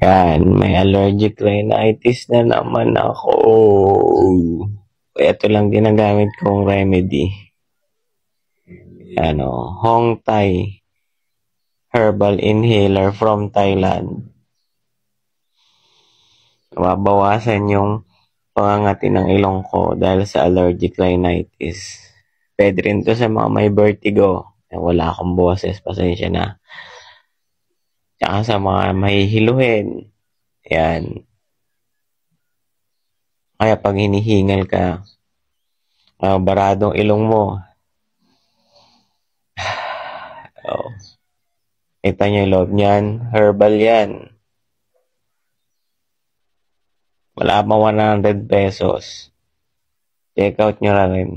Yan, may allergic rhinitis na naman ako. Ito lang ginagamit kong remedy. Hong Tai Herbal Inhaler from Thailand. Mabawasan yung pangangati ng ilong ko dahil sa allergic rhinitis. Pwede rin to sa mga may vertigo. Wala akong boses, pasensya na. Tsaka sa mga mahihiluhin. Yan. Kaya pag hinihingal ka, baradong ilong mo. Oh. Kita nyo yung loob niyan. Herbal yan. Wala pa 100 pesos. Check out nyo na rin.